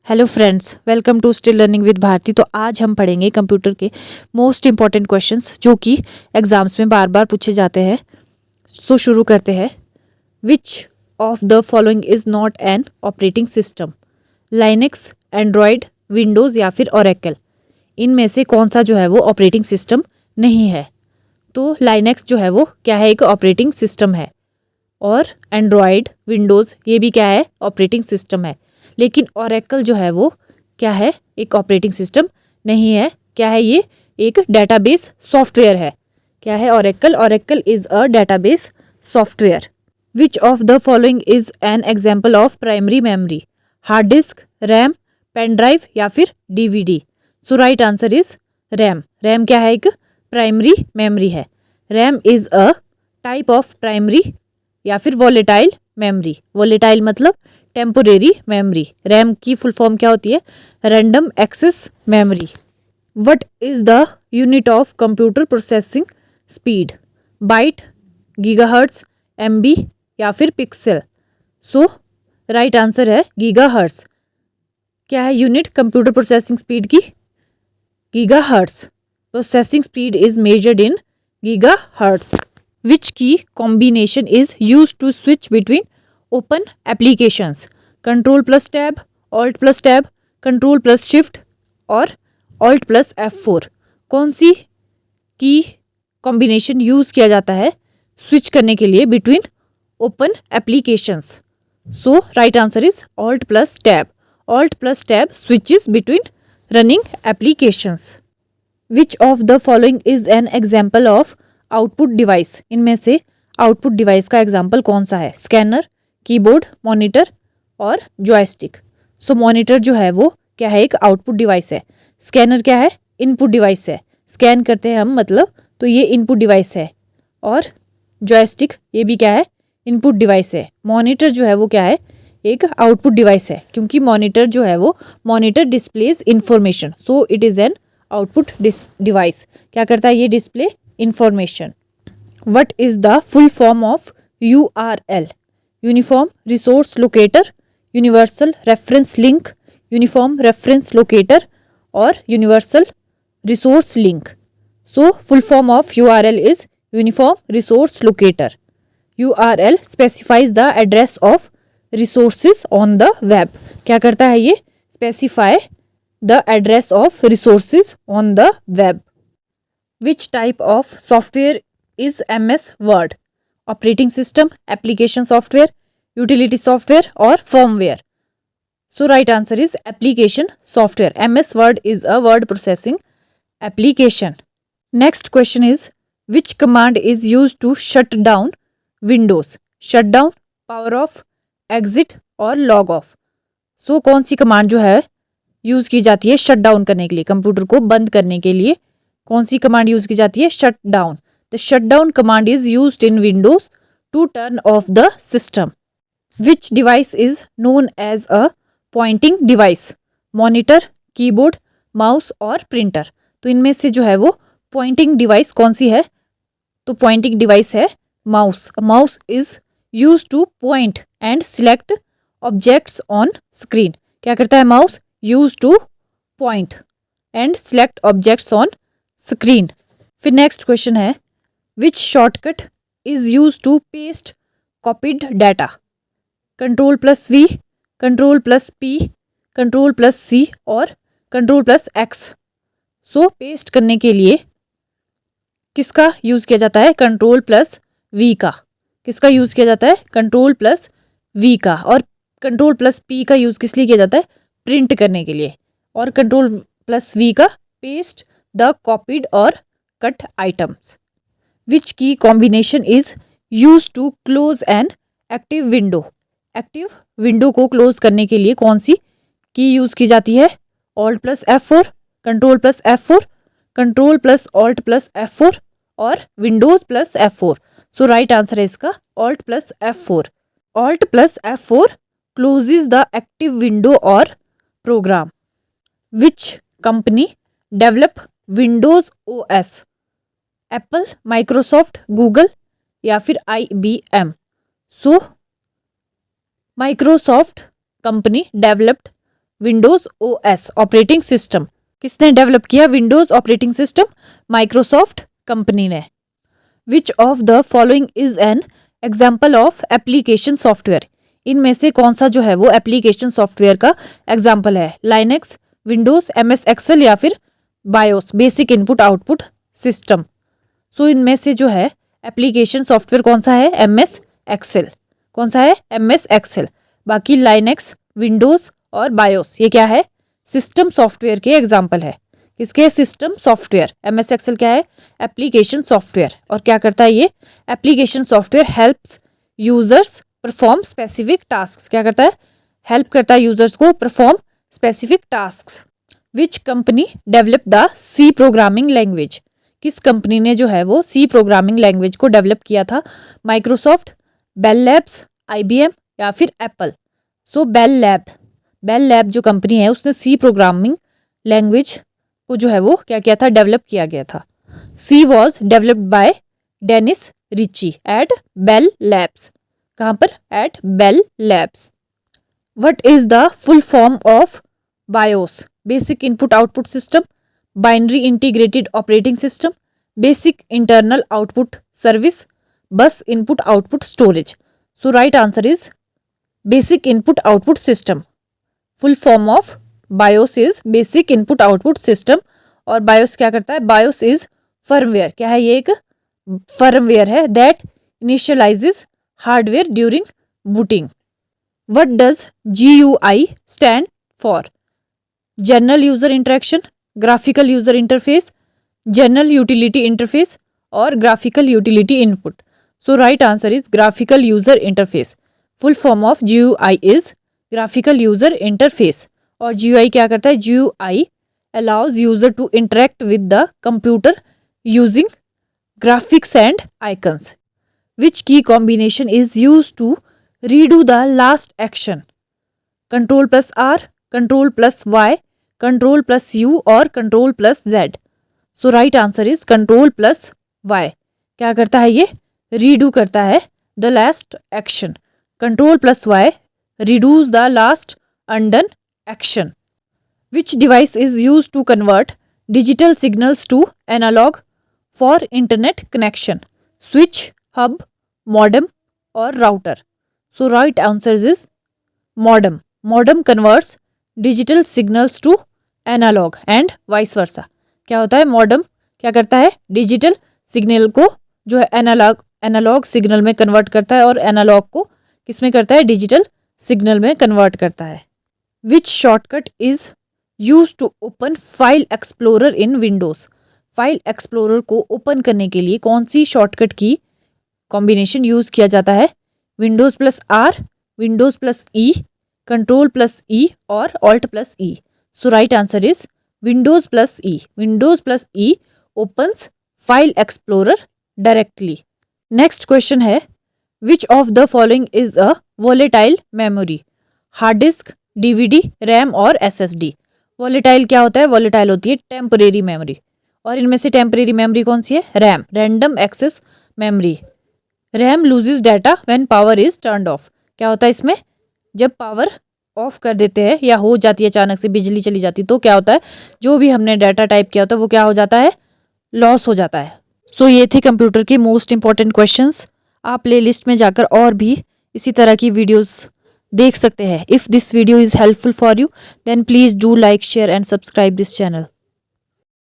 Hello friends, welcome to still learning with Bharti. तो आज हम पढ़ेंगे कंप्यूटर के मोस्ट इंपॉर्टेंट क्वेश्चंस जो कि एग्जाम्स में बार बार पूछे जाते हैं। सो शुरू करते हैं। विच of the following is not an operating system? Linux, Android, Windows या फिर ओरेकल? इनमें से कौन सा जो है वो ऑपरेटिंग सिस्टम नहीं है? तो लाइनेक्स जो है वो क्या है, एक ऑपरेटिंग सिस्टम है। और एंड्रॉयड, विंडोज़ ये भी क्या है, ऑपरेटिंग सिस्टम है। लेकिन ओरेकल जो है वो क्या है, एक ऑपरेटिंग सिस्टम नहीं है। क्या है ये? एक डेटाबेस सॉफ्टवेयर है। क्या है Oracle? Oracle is a database software. Which of the following is an example of primary memory? Hard disk, RAM, pen drive या फिर DVD? So right answer is RAM. RAM क्या है? एक प्राइमरी मेमोरी है। RAM is a type of primary या फिर volatile memory. Volatile मतलब temporary memory. RAM की फुल फॉर्म क्या होती है? Random access memory. What is the unit of computer processing speed? Byte, gigahertz, MB या फिर पिक्सल? सो राइट आंसर है गीगाहर्ट्ज। क्या है यूनिट कंप्यूटर प्रोसेसिंग स्पीड की? Gigahertz. Processing speed is measured in gigahertz. Which key combination is used to switch between open applications? Control plus tab, Alt plus tab, Control plus shift और Alt plus F4? कौन सी की combination use किया जाता है switch करने के लिए between open applications? So right answer is Alt plus tab. Alt plus tab switches between running applications. Which of the following is an example of output device? इनमें से आउटपुट डिवाइस का example कौन सा है? Scanner, keyboard, monitor और joystick? So monitor जो है वो क्या है, एक आउटपुट डिवाइस है। स्कैनर क्या है? इनपुट डिवाइस है। स्कैन करते हैं हम मतलब, तो ये इनपुट डिवाइस है। और जॉयस्टिक ये भी क्या है, इनपुट डिवाइस है। मॉनिटर जो है वो क्या है, एक आउटपुट डिवाइस है, क्योंकि मॉनिटर जो है वो monitor displays information, so it is an output device. क्या करता है ये? Display information. What is the full form of URL? Uniform Resource Locator, Universal Reference Link, Uniform Reference Locator or Universal Resource Link? So full form of URL is Uniform Resource Locator. URL specifies the address of resources on the web. क्या करता है ये? Specify the address of resources on the web. Which type of software is MS Word? Operating system, application software, utility software or firmware? So right answer is application software. MS Word is a word processing application. Next question is, which command is used to shut down Windows? Shut down, power off, exit और log off? So कौन सी command जो है use की जाती है shut down करने के लिए, कंप्यूटर को बंद करने के लिए? कौन सी कमांड यूज की जाती है? Shut down. The shut down command is used in Windows to turn off the system. Which device is known as a pointing device? Monitor, keyboard, mouse और प्रिंटर? तो इनमें से जो है वो पॉइंटिंग डिवाइस कौन सी है? तो पॉइंटिंग डिवाइस है mouse. Mouse is use to point and select objects on screen. क्या करता है mouse? Use to point and select objects on screen. फिर नेक्स्ट क्वेश्चन है, which shortcut is use to paste copied data? Control plus V, control plus P, control plus C और control plus X? So paste करने के लिए किसका use किया जाता है? कंट्रोल प्लस वी का। किसका यूज किया जाता है? कंट्रोल प्लस वी का। और कंट्रोल प्लस पी का यूज किस लिए किया जाता है? प्रिंट करने के लिए। और कंट्रोल प्लस वी का paste the copied or cut items. Which key combination is used to close an active window? Active window को close करने के लिए कौन सी की यूज की जाती है? Alt plus F4, Control plus F4, Control plus Alt plus F4 और Windows plus F4? So right answer है इसका Alt plus F4. Alt plus F4 closes the active window or program. Which company develop Windows OS? Apple, Microsoft, Google या फिर IBM? So Microsoft company developed Windows OS operating system. किसने develop किया Windows operating system? Microsoft company ने। Which of the following is an example of application software? इनमें से कौन सा जो है वो एप्लीकेशन सॉफ्टवेयर का एग्जाम्पल है? लाइनेक्स, विंडोज, एमएस एक्सेल या फिर BIOS basic input output system. So इनमें से जो है एप्लीकेशन सॉफ्टवेयर कौन सा है? MS Excel. कौन सा है? MS Excel. बाकी लाइनेक्स, विंडोज और बायोस ये क्या है? सिस्टम सॉफ्टवेयर के एग्जाम्पल है। किसके? System software. एमएस एक्सेल क्या है? Application software. और क्या करता है ये? Application software helps users perform specific task. क्या करता है? हेल्प करता है यूजर्स को perform specific task. Which company develop the C programming language? किस कंपनी ने जो है वो सी प्रोग्रामिंग लैंग्वेज को डेवलप किया था? माइक्रोसॉफ्ट, बेल लैब्स, आईबीएम या फिर एप्पल। सो बेल लैब जो कंपनी है उसने सी प्रोग्रामिंग लैंग्वेज को जो है वो क्या किया था? डेवलप किया गया था। C was developed by Dennis Ritchie at Bell Labs. कहाँ पर? At Bell Labs. What is the full form of BIOS? Basic input output system, binary integrated operating system, basic internal output service, bus input output storage. So right answer is basic input output system. Full form of BIOS is basic input output system. और BIOS क्या करता है? BIOS is firmware. क्या है? ये एक firmware है that initializes hardware during booting. What does GUI stand for? General user interaction, graphical user interface, general utility interface और graphical utility input. So right answer is graphical user interface. Full form of GUI is graphical user interface. और GUI क्या करता है? GUI allows user to interact with the computer using graphics and icons. Which key combination is used to redo the last action? Control plus R, Control plus Y, Control plus U और Control plus Z. So right answer is Control plus Y. क्या करता है ये? Redo करता है the last action. Control plus Y redoes the last undone action. Which device is used to convert digital signals to analog for internet connection? Switch, hub, modem or router? So right answer is modem. Modem converts digital signals to analog and vice versa. क्या होता है? modem क्या करता है? Digital signal को जो है analogue signal में कन्वर्ट करता है और एनालॉग को किस में करता है? डिजिटल सिग्नल में कन्वर्ट करता है। Which shortcut is used to open file explorer in Windows? File explorer को ओपन करने के लिए कौन सी शॉर्टकट की कॉम्बिनेशन यूज किया जाता है? Windows plus R, Windows plus E, control plus E और alt plus E. So right answer is Windows plus E. Windows plus E opens file explorer directly. Next question है which of the following is a volatile memory? Hard disk, DVD, RAM और SSD। Volatile क्या होता है? Volatile होती है temporary memory. और इनमें से टेम्परेरी मेमोरी कौन सी है? RAM, random access memory. RAM loses data when power is turned off. क्या होता है इसमें? जब पावर ऑफ कर देते हैं या हो जाती है अचानक से बिजली चली जाती तो क्या होता है? जो भी हमने डाटा टाइप किया होता है वो क्या हो जाता है? लॉस हो जाता है। सो ये थे कंप्यूटर के मोस्ट इंपॉर्टेंट क्वेश्चंस। आप प्ले लिस्ट में जाकर और भी इसी तरह की वीडियोस देख सकते हैं। If this video is helpful for you then please do like, share and subscribe this channel.